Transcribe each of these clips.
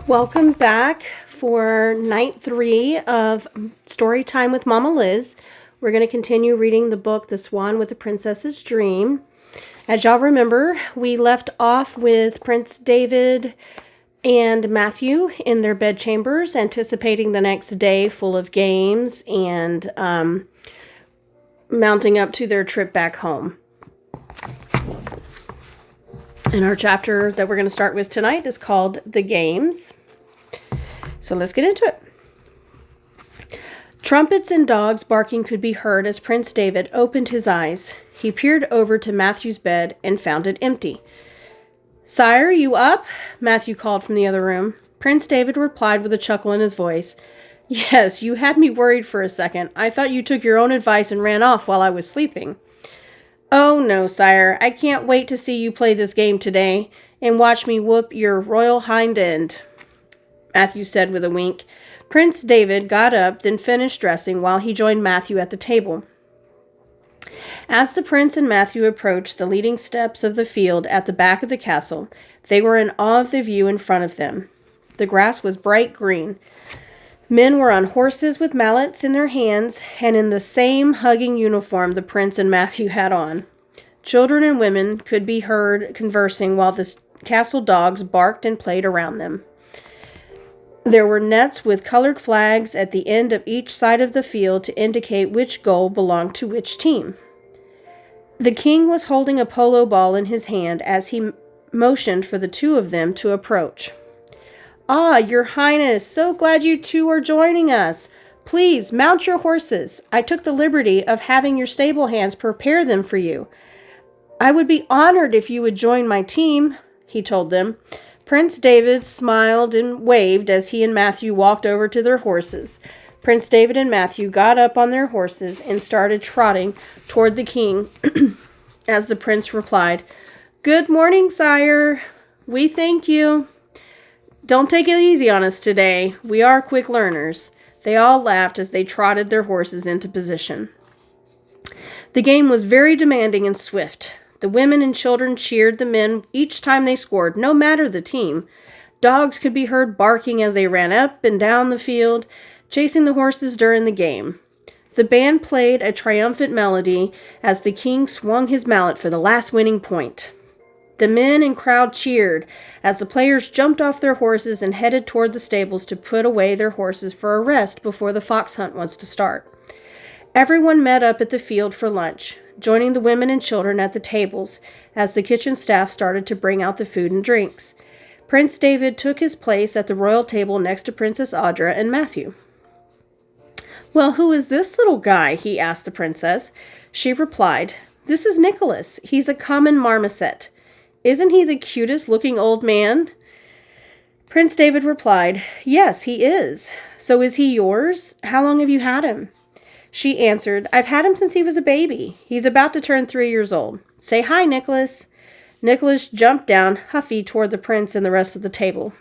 Welcome back for night 3 of Storytime with Momma Liz. We're going to continue reading the book, The Swan with the Princess's Dream. As y'all remember, we left off with Prince David and Matthew in their bedchambers, anticipating the next day full of games and mounting up to their trip back home. And our chapter that we're going to start with tonight is called The Games. So let's get into it. Trumpets and dogs barking could be heard as Prince David opened his eyes. He peered over to Matthew's bed and found it empty. "Sire, you up?" Matthew called from the other room. Prince David replied with a chuckle in his voice. "Yes, you had me worried for a second. I thought you took your own advice and ran off while I was sleeping." "Oh, no, sire. I can't wait to see you play this game today and watch me whoop your royal hind end," Matthew said with a wink. Prince David got up, then finished dressing while he joined Matthew at the table. As the prince and Matthew approached the leading steps of the field at the back of the castle, they were in awe of the view in front of them. The grass was bright green. Men were on horses with mallets in their hands and in the same hugging uniform the prince and Matthew had on. Children and women could be heard conversing while the castle dogs barked and played around them. There were nets with colored flags at the end of each side of the field to indicate which goal belonged to which team. The king was holding a polo ball in his hand as he motioned for the two of them to approach. "Ah, your highness, so glad you two are joining us. Please, mount your horses. I took the liberty of having your stable hands prepare them for you. I would be honored if you would join my team," he told them. Prince David smiled and waved as he and Matthew walked over to their horses. Prince David and Matthew got up on their horses and started trotting toward the king as the prince replied, "Good morning, sire. We thank you. Don't take it easy on us today. We are quick learners." They all laughed as they trotted their horses into position. The game was very demanding and swift. The women and children cheered the men each time they scored, no matter the team. Dogs could be heard barking as they ran up and down the field, chasing the horses during the game. The band played a triumphant melody as the king swung his mallet for the last winning point. The men and crowd cheered as the players jumped off their horses and headed toward the stables to put away their horses for a rest before the fox hunt was to start. Everyone met up at the field for lunch, joining the women and children at the tables as the kitchen staff started to bring out the food and drinks. Prince David took his place at the royal table next to Princess Audra and Matthew. "Well, who is this little guy?" he asked the princess. She replied, "This is Nicholas. He's a common marmoset. Isn't he the cutest looking old man?" Prince David replied, "Yes, he is. So is he yours? How long have you had him?" She answered, "I've had him since he was a baby. He's about to turn 3 years old. Say hi, Nicholas." Nicholas jumped down, huffy, toward the prince and the rest of the table.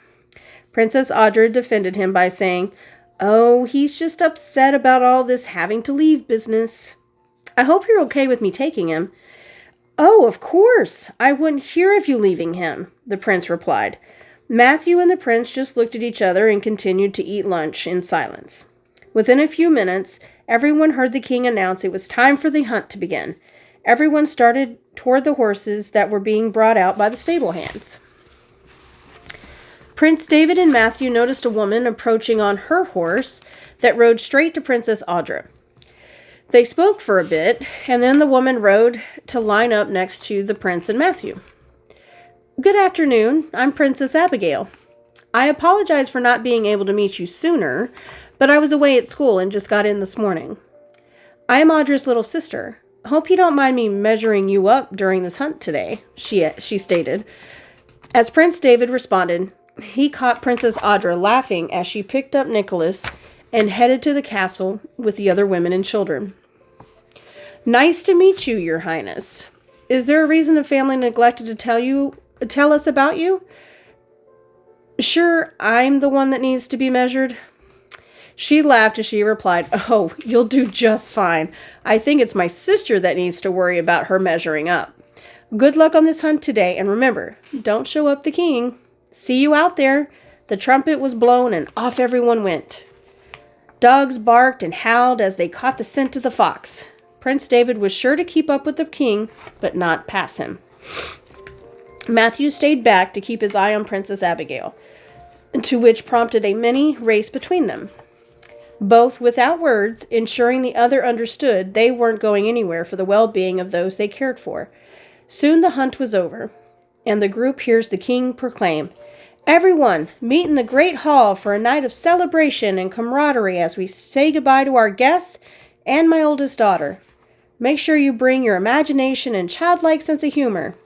Princess Audra defended him by saying, "Oh, he's just upset about all this having to leave business. I hope you're okay with me taking him." "Oh, of course. I wouldn't hear of you leaving him," the prince replied. Matthew and the prince just looked at each other and continued to eat lunch in silence. Within a few minutes, everyone heard the king announce it was time for the hunt to begin. Everyone started toward the horses that were being brought out by the stable hands. Prince David and Matthew noticed a woman approaching on her horse that rode straight to Princess Audra. They spoke for a bit, and then the woman rode to line up next to the prince and Matthew. "Good afternoon. I'm Princess Abigail. I apologize for not being able to meet you sooner, but I was away at school and just got in this morning. I am Audra's little sister. Hope you don't mind me measuring you up during this hunt today," she stated. As Prince David responded, he caught Princess Audra laughing as she picked up Nicholas and headed to the castle with the other women and children. "Nice to meet you, Your Highness. Is there a reason the family neglected to tell us about you?" "Sure, I'm the one that needs to be measured." She laughed as she replied, "Oh, you'll do just fine. I think it's my sister that needs to worry about her measuring up. Good luck on this hunt today, and remember, don't show up the king. See you out there. The trumpet was blown, and off everyone went. Dogs barked and howled as they caught the scent of the fox. Prince David was sure to keep up with the king, but not pass him. Matthew stayed back to keep his eye on Princess Abigail, to which prompted a mini race between them. Both without words, ensuring the other understood they weren't going anywhere for the well-being of those they cared for. Soon the hunt was over, and the group hears the king proclaim, "Everyone, meet in the great hall for a night of celebration and camaraderie as we say goodbye to our guests and my oldest daughter. Make sure you bring your imagination and childlike sense of humor."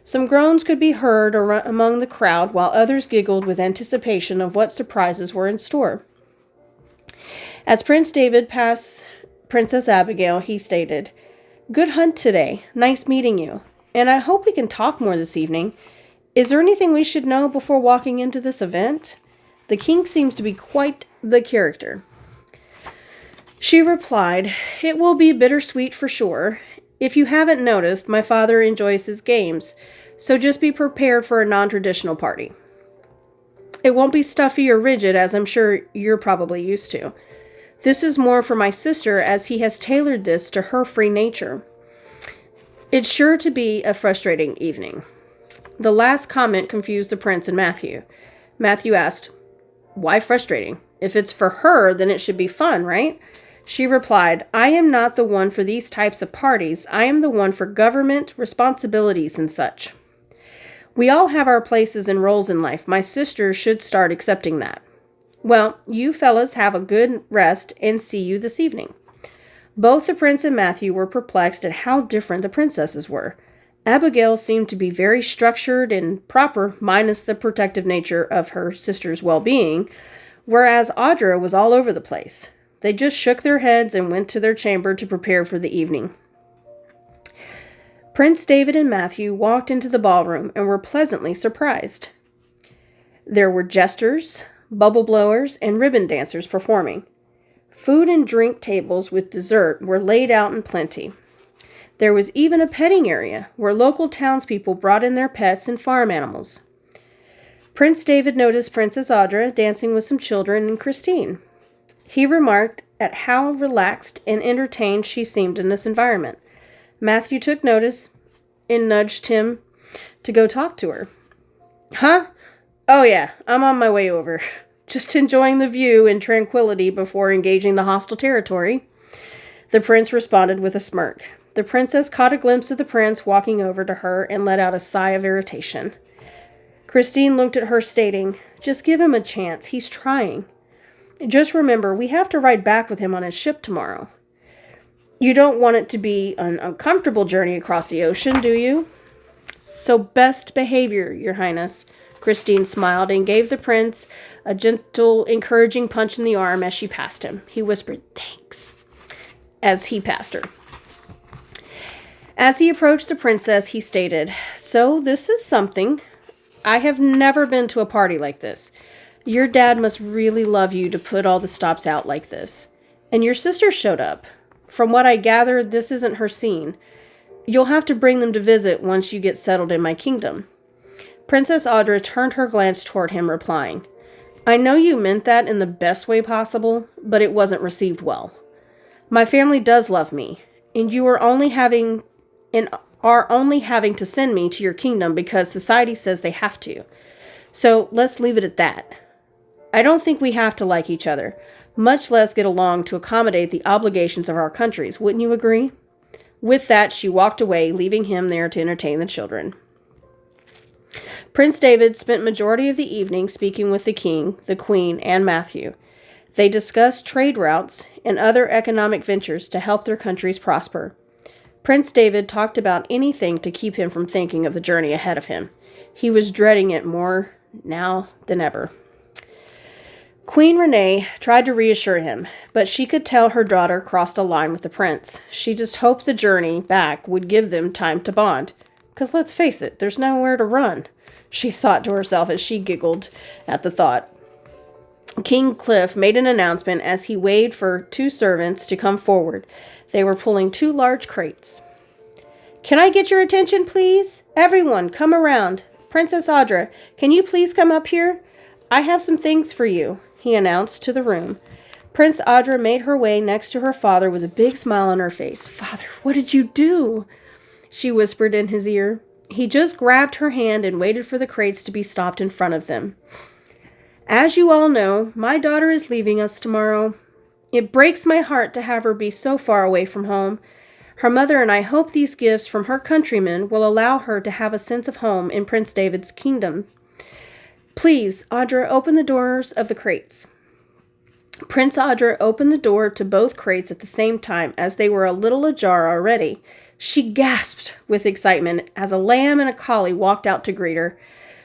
Some groans could be heard among the crowd, while others giggled with anticipation of what surprises were in store. As Prince David passed Princess Abigail, he stated, "Good hunt today. Nice meeting you. And I hope we can talk more this evening. Is there anything we should know before walking into this event?" The king seems to be quite the character. She replied, "It will be bittersweet for sure. If you haven't noticed, my father enjoys his games, so just be prepared for a non-traditional party. It won't be stuffy or rigid, as I'm sure you're probably used to. This is more for my sister, as he has tailored this to her free nature. It's sure to be a frustrating evening." The last comment confused the prince and Matthew. Matthew asked, "Why frustrating? If it's for her, then it should be fun, right?" She replied, "I am not the one for these types of parties. I am the one for government, responsibilities, and such. We all have our places and roles in life. My sister should start accepting that. Well, you fellas have a good rest and see you this evening." Both the prince and Matthew were perplexed at how different the princesses were. Abigail seemed to be very structured and proper, minus the protective nature of her sister's well-being, whereas Audra was all over the place. They just shook their heads and went to their chamber to prepare for the evening. Prince David and Matthew walked into the ballroom and were pleasantly surprised. There were jesters, bubble blowers, and ribbon dancers performing. Food and drink tables with dessert were laid out in plenty. There was even a petting area where local townspeople brought in their pets and farm animals. Prince David noticed Princess Audra dancing with some children and Christine. He remarked at how relaxed and entertained she seemed in this environment. Matthew took notice and nudged him to go talk to her. "Huh? Oh yeah, I'm on my way over. Just enjoying the view and tranquility before engaging the hostile territory," the prince responded with a smirk. The princess caught a glimpse of the prince walking over to her and let out a sigh of irritation. Christine looked at her, stating, "Just give him a chance. He's trying. Just remember, we have to ride back with him on his ship tomorrow. You don't want it to be an uncomfortable journey across the ocean, do you?" "So best behavior, Your Highness." Christine smiled and gave the prince a gentle, encouraging punch in the arm as she passed him. He whispered, "Thanks," as he passed her. As he approached the princess, he stated, "So this is something. I have never been to a party like this. Your dad must really love you to put all the stops out like this. And your sister showed up. From what I gather, this isn't her scene. You'll have to bring them to visit once you get settled in my kingdom." Princess Audra turned her glance toward him, replying, "I know you meant that in the best way possible, but it wasn't received well. My family does love me, and you are only having to send me to your kingdom because society says they have to. So let's leave it at that. I don't think we have to like each other, much less get along to accommodate the obligations of our countries. Wouldn't you agree?" With that, she walked away, leaving him there to entertain the children. Prince David spent majority of the evening speaking with the king, the queen, and Matthew. They discussed trade routes and other economic ventures to help their countries prosper. Prince David talked about anything to keep him from thinking of the journey ahead of him. He was dreading it more now than ever. Queen Renee tried to reassure him, but she could tell her daughter crossed a line with the prince. She just hoped the journey back would give them time to bond. 'Cause let's face it, there's nowhere to run, she thought to herself as she giggled at the thought. King Cliff made an announcement as he waved for two servants to come forward. They were pulling two large crates. "Can I get your attention, please? Everyone, come around. Princess Audra, can you please come up here? I have some things for you, he announced to the room. Prince Audra made her way next to her father with a big smile on her face. Father, what did you do? She whispered in his ear. He just grabbed her hand and waited for the crates to be stopped in front of them. As you all know, my daughter is leaving us tomorrow. It breaks my heart to have her be so far away from home. Her mother and I hope these gifts from her countrymen will allow her to have a sense of home in Prince David's kingdom. Please, Audra, open the doors of the crates. Prince Audra opened the door to both crates at the same time, as they were a little ajar already. She gasped with excitement as a lamb and a collie walked out to greet her.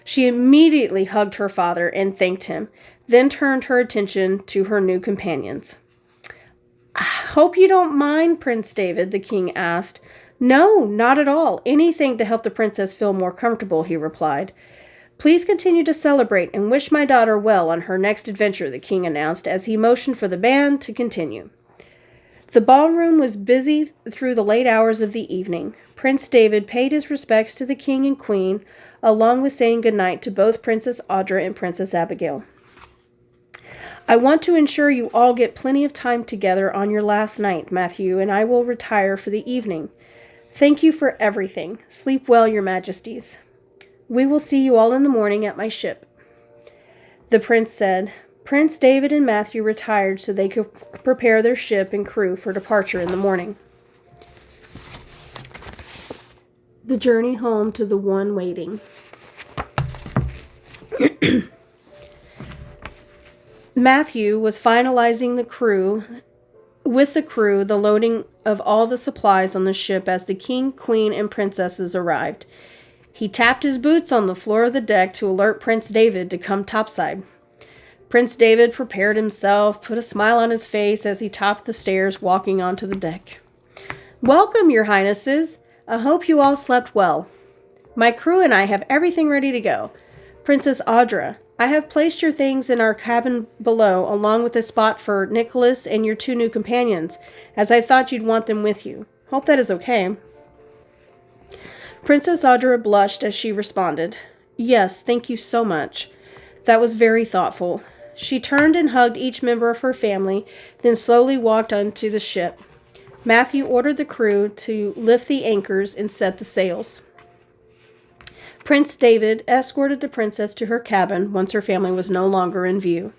She immediately hugged her father and thanked him, then turned her attention to her new companions. I hope you don't mind, Prince David, the king asked. No, not at all. Anything to help the princess feel more comfortable, he replied. Please continue to celebrate and wish my daughter well on her next adventure, the king announced as he motioned for the band to continue. The ballroom was busy through the late hours of the evening. Prince David paid his respects to the king and queen, along with saying goodnight to both Princess Audra and Princess Abigail. I want to ensure you all get plenty of time together on your last night, Matthew, and I will retire for the evening. Thank you for everything. Sleep well, your majesties. We will see you all in the morning at my ship. The prince said. Prince David and Matthew retired so they could prepare their ship and crew for departure in the morning. The journey home to the one waiting. Matthew was finalizing the crew, the loading of all the supplies on the ship as the king, queen, and princesses arrived. He tapped his boots on the floor of the deck to alert Prince David to come topside. Prince David prepared himself, put a smile on his face as he topped the stairs, walking onto the deck. Welcome, your highnesses. I hope you all slept well. My crew and I have everything ready to go. Princess Audra, I have placed your things in our cabin below, along with a spot for Nicholas and your two new companions, as I thought you'd want them with you. Hope that is okay. Princess Audra blushed as she responded, Yes, thank you so much. That was very thoughtful. She turned and hugged each member of her family, then slowly walked onto the ship. Matthew ordered the crew to lift the anchors and set the sails. Prince David escorted the princess to her cabin once her family was no longer in view.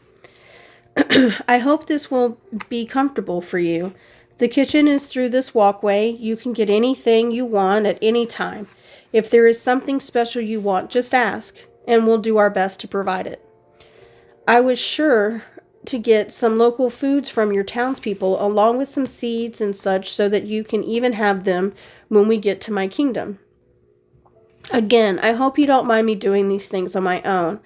I hope this will be comfortable for you. The kitchen is through this walkway. You can get anything you want at any time. If there is something special you want, just ask, and we'll do our best to provide it. I was sure to get some local foods from your townspeople, along with some seeds and such, so that you can even have them when we get to my kingdom. Again, I hope you don't mind me doing these things on my own.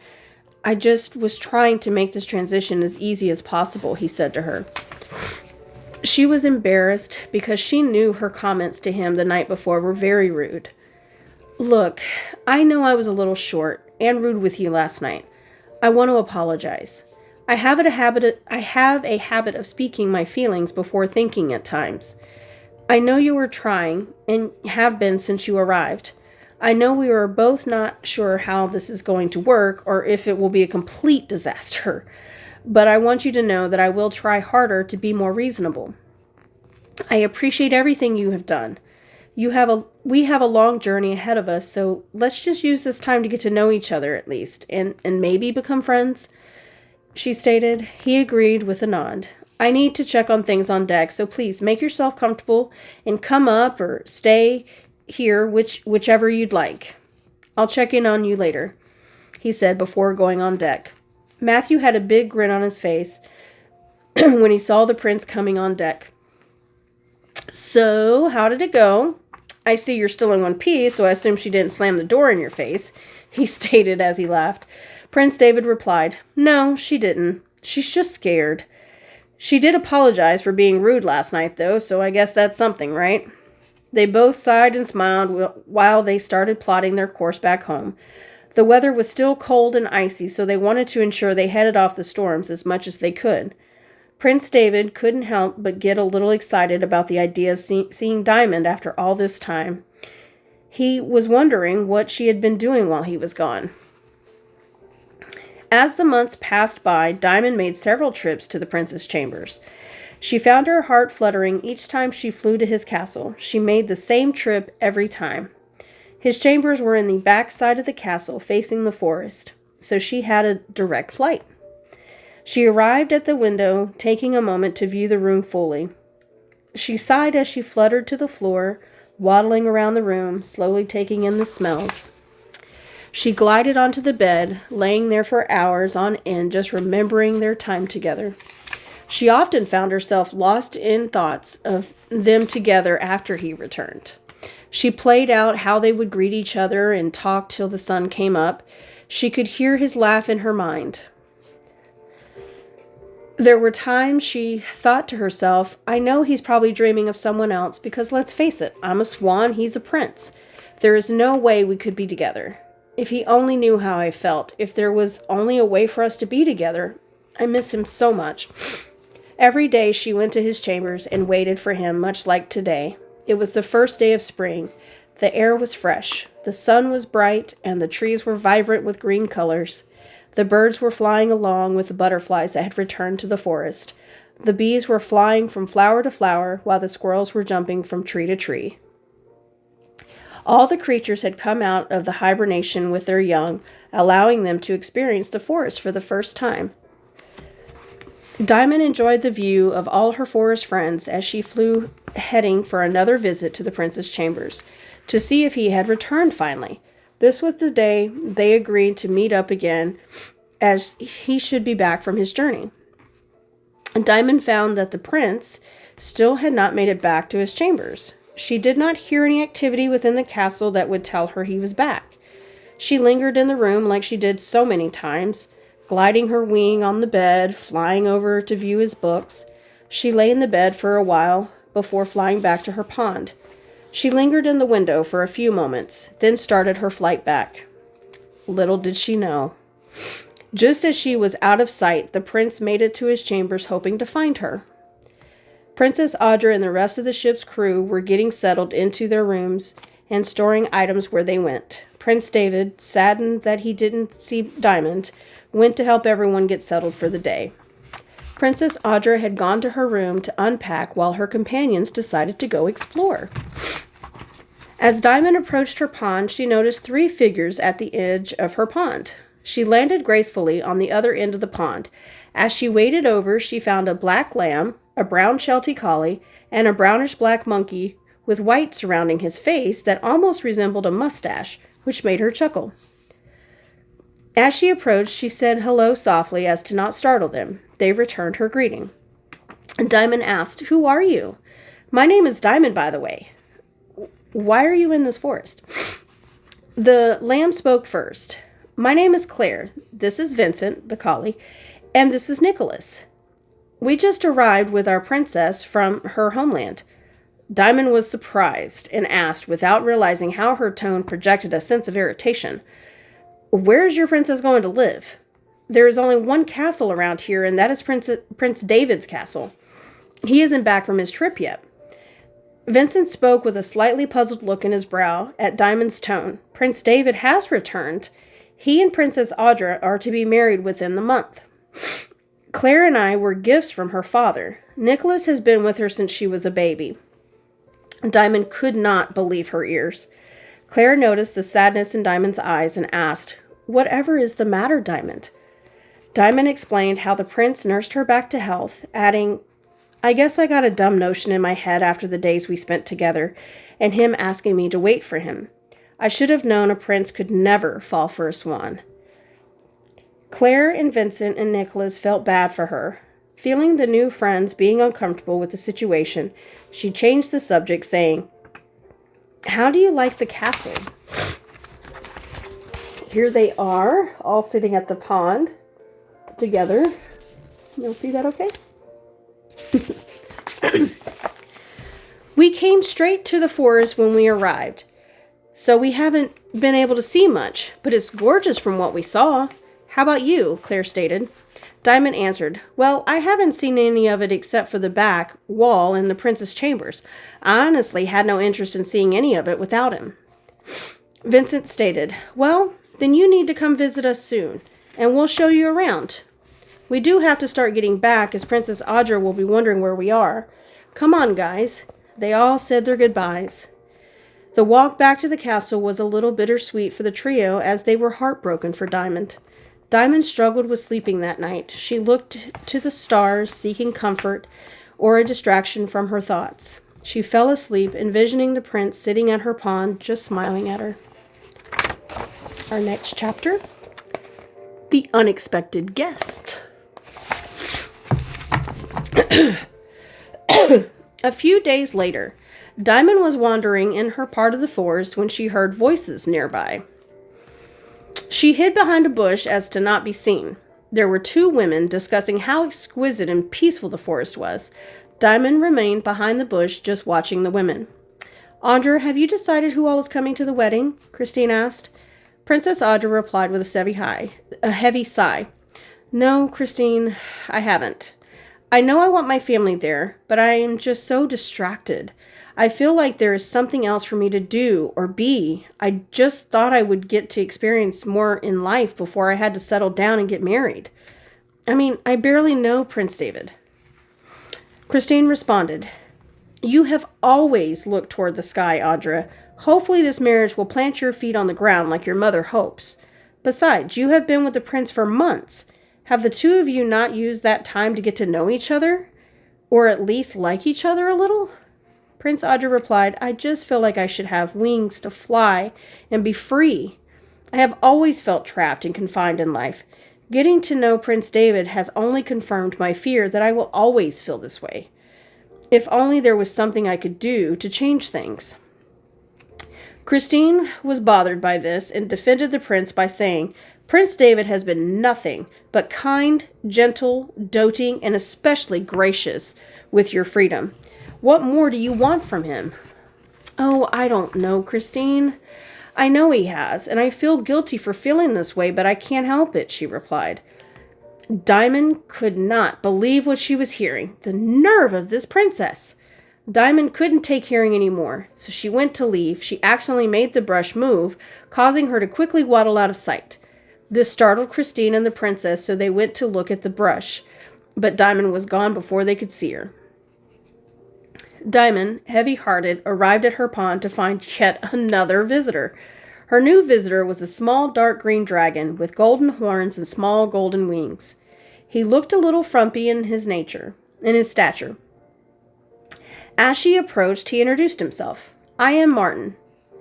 I just was trying to make this transition as easy as possible, he said to her. She was embarrassed because she knew her comments to him the night before were very rude. Look, I know I was a little short and rude with you last night. I want to apologize. I have a habit of speaking my feelings before thinking at times. I know you were trying and have been since you arrived. I know we are both not sure how this is going to work or if it will be a complete disaster. But I want you to know that I will try harder to be more reasonable. I appreciate everything you have done. We have a long journey ahead of us, so let's just use this time to get to know each other at least, and maybe become friends, she stated. He agreed with a nod. I need to check on things on deck, so please make yourself comfortable and come up or stay here, whichever you'd like. I'll check in on you later, he said before going on deck. Matthew had a big grin on his face when he saw the prince coming on deck. So, how did it go? I see you're still in one piece, so I assume she didn't slam the door in your face, he stated as he laughed. Prince David replied, No, she didn't. She's just scared. She did apologize for being rude last night, though, so I guess that's something, right? They both sighed and smiled while they started plotting their course back home. The weather was still cold and icy, so they wanted to ensure they headed off the storms as much as they could. Prince David couldn't help but get a little excited about the idea of seeing Diamond after all this time. He was wondering what she had been doing while he was gone. As the months passed by, Diamond made several trips to the prince's chambers. She found her heart fluttering each time she flew to his castle. She made the same trip every time. His chambers were in the back side of the castle, facing the forest, so she had a direct flight. She arrived at the window, taking a moment to view the room fully. She sighed as she fluttered to the floor, waddling around the room, slowly taking in the smells. She glided onto the bed, laying there for hours on end, just remembering their time together. She often found herself lost in thoughts of them together after he returned. She played out how they would greet each other and talk till the sun came up. She could hear his laugh in her mind. There were times she thought to herself, I know he's probably dreaming of someone else because let's face it, I'm a swan, he's a prince. There is no way we could be together. If he only knew how I felt, if there was only a way for us to be together, I miss him so much. Every day she went to his chambers and waited for him, much like today. It was the first day of spring. The air was fresh. The sun was bright, and the trees were vibrant with green colors. The birds were flying along with the butterflies that had returned to the forest. The bees were flying from flower to flower, while the squirrels were jumping from tree to tree. All the creatures had come out of the hibernation with their young, allowing them to experience the forest for the first time. Diamond enjoyed the view of all her forest friends as she flew, heading for another visit to the prince's chambers, to see if he had returned finally. This was the day they agreed to meet up again, as he should be back from his journey. Diamond found that the prince still had not made it back to his chambers. She did not hear any activity within the castle that would tell her he was back. She lingered in the room like she did so many times, gliding her wing on the bed, flying over to view his books. She lay in the bed for a while before flying back to her pond. She lingered in the window for a few moments, then started her flight back. Little did she know. Just as she was out of sight, the prince made it to his chambers hoping to find her. Princess Audra and the rest of the ship's crew were getting settled into their rooms and storing items where they went. Prince David, saddened that he didn't see Diamond, went to help everyone get settled for the day. Princess Audra had gone to her room to unpack while her companions decided to go explore. As Diamond approached her pond, she noticed 3 figures at the edge of her pond. She landed gracefully on the other end of the pond. As she waded over, she found a black lamb, a brown Sheltie collie, and a brownish-black monkey with white surrounding his face that almost resembled a mustache, which made her chuckle. As she approached, she said hello softly as to not startle them. They returned her greeting. Diamond asked, "Who are you?" "My name is Diamond, by the way." "Why are you in this forest?" The lamb spoke first. "My name is Claire. This is Vincent, the collie, and this is Nicholas. We just arrived with our princess from her homeland." Diamond was surprised and asked, without realizing how her tone projected a sense of irritation, "Where is your princess going to live? There is only one castle around here, and that is Prince David's castle. He isn't back from his trip yet." Vincent spoke with a slightly puzzled look in his brow at Diamond's tone. "Prince David has returned. He and Princess Audra are to be married within the month. Claire and I were gifts from her father. Nicholas has been with her since she was a baby." Diamond could not believe her ears. Claire noticed the sadness in Diamond's eyes and asked, "Whatever is the matter, Diamond?" Diamond explained how the prince nursed her back to health, adding, "I guess I got a dumb notion in my head after the days we spent together, and him asking me to wait for him. I should have known a prince could never fall for a swan." Claire and Vincent and Nicholas felt bad for her. Feeling the new friends being uncomfortable with the situation, she changed the subject, saying, "How do you like the castle?" Here they are, all sitting at the pond together. You'll see that okay? "We came straight to the forest when we arrived, so we haven't been able to see much, but it's gorgeous from what we saw. How about you?" Claire stated. Diamond answered, "Well, I haven't seen any of it except for the back wall in the prince's chambers. I honestly had no interest in seeing any of it without him." Vincent stated, "Well, then you need to come visit us soon. and we'll show you around. We do have to start getting back, as Princess Audra will be wondering where we are. Come on, guys." They all said their goodbyes. The walk back to the castle was a little bittersweet for the trio, as they were heartbroken for Diamond. Diamond struggled with sleeping that night. She looked to the stars, seeking comfort or a distraction from her thoughts. She fell asleep, envisioning the prince sitting at her pond, just smiling at her. Our next chapter, The Unexpected Guest. A few days later, Diamond was wandering in her part of the forest when she heard voices nearby. She hid behind a bush as to not be seen. There were two women discussing how exquisite and peaceful the forest was. Diamond remained behind the bush, just watching the women. "Audra, have you decided who all is coming to the wedding?" Christine asked. Princess Audra replied with a heavy sigh. "No, Christine, I haven't. I know I want my family there, but I am just so distracted. I feel like there is something else for me to do or be. I just thought I would get to experience more in life before I had to settle down and get married. I mean, I barely know Prince David." Christine responded, "You have always looked toward the sky, Audra. Hopefully this marriage will plant your feet on the ground like your mother hopes. Besides, you have been with the prince for months. Have the two of you not used that time to get to know each other? Or at least like each other a little?" Prince Audra replied, "I just feel like I should have wings to fly and be free. I have always felt trapped and confined in life. Getting to know Prince David has only confirmed my fear that I will always feel this way. If only there was something I could do to change things." Christine was bothered by this and defended the prince by saying, "Prince David has been nothing but kind, gentle, doting, and especially gracious with your freedom. What more do you want from him?" "Oh, I don't know, Christine. I know he has, and I feel guilty for feeling this way, but I can't help it," she replied. Diamond could not believe what she was hearing. The nerve of this princess! Diamond couldn't take hearing anymore, so she went to leave. She accidentally made the brush move, causing her to quickly waddle out of sight. This startled Christine and the princess, so they went to look at the brush, but Diamond was gone before they could see her. Diamond, heavy-hearted, arrived at her pond to find yet another visitor. Her new visitor was a small dark green dragon with golden horns and small golden wings. He looked a little frumpy in his stature. As she approached, he introduced himself. "I am Martin.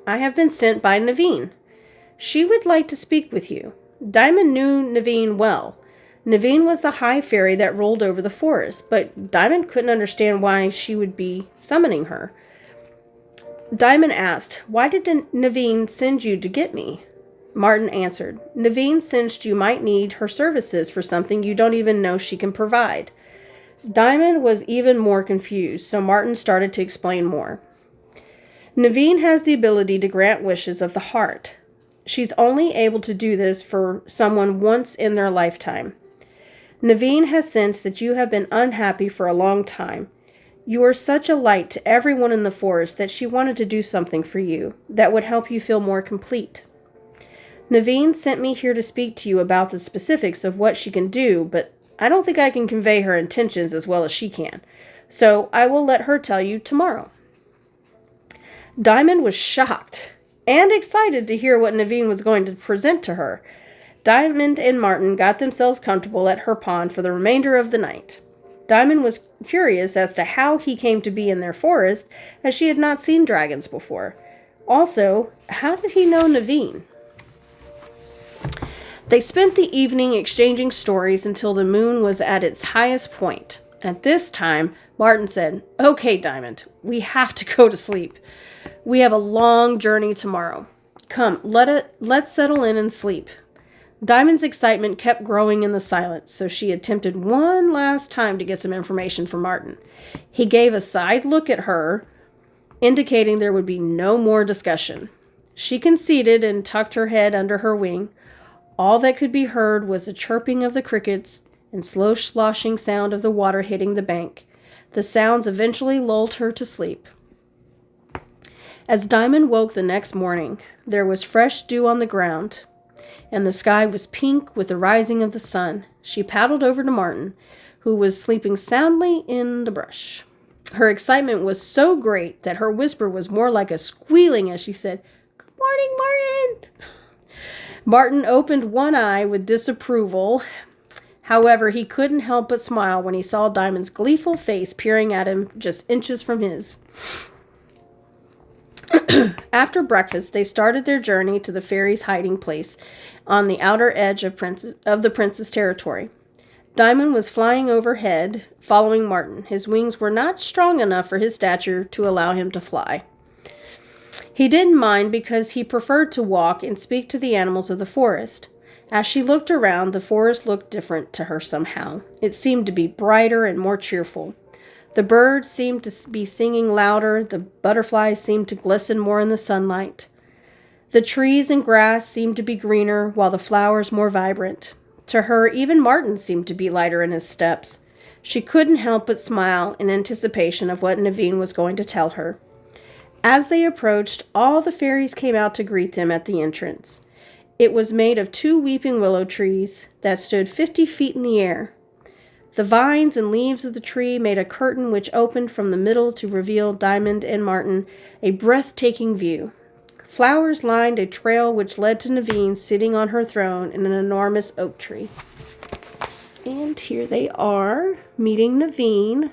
I have been sent by Naveen. She would like to speak with you." Diamond knew Naveen well. Naveen was the high fairy that ruled over the forest, but Diamond couldn't understand why she would be summoning her. Diamond asked, "Why did Naveen send you to get me?" Martin answered, "Naveen sensed you might need her services for something you don't even know she can provide." Diamond was even more confused, so Martin started to explain more. "Naveen has the ability to grant wishes of the heart. She's only able to do this for someone once in their lifetime. Naveen has sensed that you have been unhappy for a long time. You are such a light to everyone in the forest that she wanted to do something for you that would help you feel more complete. Naveen sent me here to speak to you about the specifics of what she can do, but I don't think I can convey her intentions as well as she can. So I will let her tell you tomorrow." Diamond was shocked and excited to hear what Naveen was going to present to her. Diamond and Martin got themselves comfortable at her pond for the remainder of the night. Diamond was curious as to how he came to be in their forest, as she had not seen dragons before. Also, how did he know Naveen? They spent the evening exchanging stories until the moon was at its highest point. At this time, Martin said, "Okay, Diamond, we have to go to sleep. We have a long journey tomorrow. Come, let's settle in and sleep." Diamond's excitement kept growing in the silence, so she attempted one last time to get some information from Martin. He gave a side look at her, indicating there would be no more discussion. She conceded and tucked her head under her wing. All that could be heard was the chirping of the crickets and slow sloshing sound of the water hitting the bank. The sounds eventually lulled her to sleep. As Diamond woke the next morning, there was fresh dew on the ground. and the sky was pink with the rising of the sun. She paddled over to Martin, who was sleeping soundly in the brush. Her excitement was so great that her whisper was more like a squealing as she said, "Good morning, Martin." Martin opened one eye with disapproval. However, he couldn't help but smile when he saw Diamond's gleeful face peering at him just inches from his. After breakfast, they started their journey to the fairies' hiding place on the outer edge of the prince's territory. Diamond was flying overhead, following Martin. His wings were not strong enough for his stature to allow him to fly. He didn't mind because he preferred to walk and speak to the animals of the forest. As she looked around, the forest looked different to her somehow. It seemed to be brighter and more cheerful. The birds seemed to be singing louder. The butterflies seemed to glisten more in the sunlight. The trees and grass seemed to be greener, while the flowers more vibrant. To her, even Martin seemed to be lighter in his steps. She couldn't help but smile in anticipation of what Naveen was going to tell her. As they approached, all the fairies came out to greet them at the entrance. It was made of 2 weeping willow trees that stood 50 feet in the air. The vines and leaves of the tree made a curtain which opened from the middle to reveal Diamond and Martin a breathtaking view. Flowers lined a trail which led to Naveen sitting on her throne in an enormous oak tree. And here they are, meeting Naveen.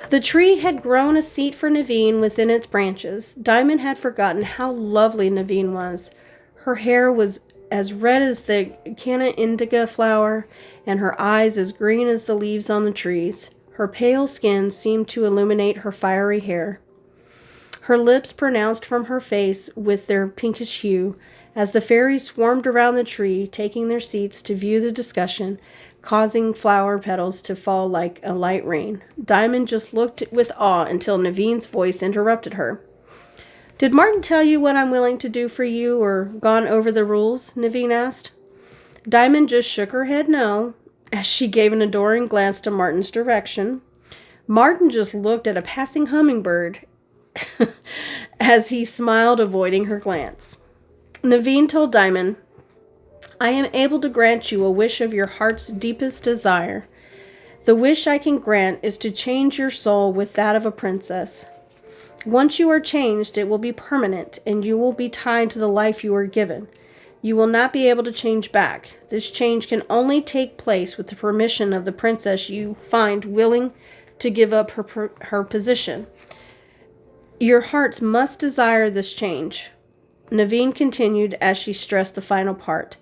The tree had grown a seat for Naveen within its branches. Diamond had forgotten how lovely Naveen was. Her hair was as red as the canna indica flower, and her eyes as green as the leaves on the trees. Her pale skin seemed to illuminate her fiery hair. Her lips pronounced from her face with their pinkish hue, as the fairies swarmed around the tree, taking their seats to view the discussion, causing flower petals to fall like a light rain. Diamond just looked with awe until Naveen's voice interrupted her. "Did Martin tell you what I'm willing to do for you, or gone over the rules?" Naveen asked. Diamond just shook her head no, as she gave an adoring glance to Martin's direction. Martin just looked at a passing hummingbird as he smiled, avoiding her glance. Naveen told Diamond, "I am able to grant you a wish of your heart's deepest desire. The wish I can grant is to change your soul with that of a princess. Once you are changed, it will be permanent, and you will be tied to the life you are given. You will not be able to change back. This change can only take place with the permission of the princess you find willing to give up her position. Your hearts must desire this change." Naveen continued as she stressed the final part.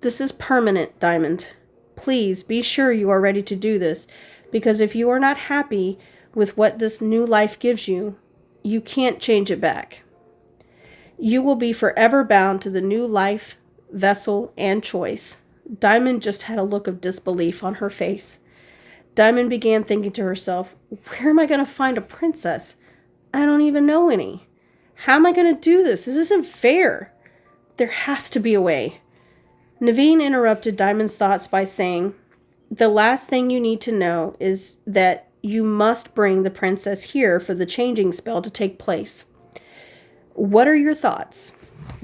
"This is permanent, Diamond. Please be sure you are ready to do this, because if you are not happy with what this new life gives you, you can't change it back. You will be forever bound to the new life, vessel, and choice." Diamond just had a look of disbelief on her face. Diamond began thinking to herself, "Where am I going to find a princess? I don't even know any. How am I going to do this? This isn't fair. There has to be a way." Naveen interrupted Diamond's thoughts by saying, "The last thing you need to know is that you must bring the princess here for the changing spell to take place. What are your thoughts?"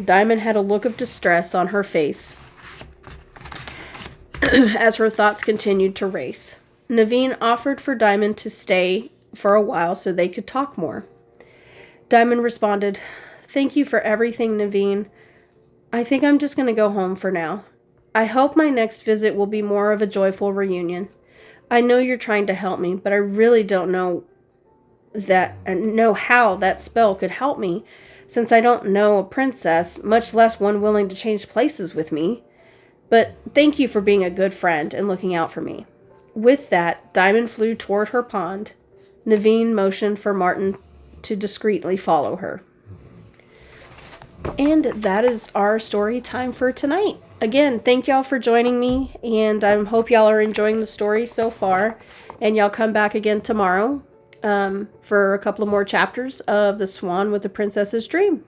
Diamond had a look of distress on her face as her thoughts continued to race. Naveen offered for Diamond to stay for a while so they could talk more. Diamond responded, "Thank you for everything, Naveen. I think I'm just going to go home for now. I hope my next visit will be more of a joyful reunion. I know you're trying to help me, but I really don't know how that spell could help me, since I don't know a princess, much less one willing to change places with me. But thank you for being a good friend and looking out for me." With that, Diamond flew toward her pond. Naveen motioned for Martin to discreetly follow her. And that is our story time for tonight. Again, thank y'all for joining me, and I hope y'all are enjoying the story so far. And y'all come back again tomorrow for a couple of more chapters of The Swan with the Princess's Dream.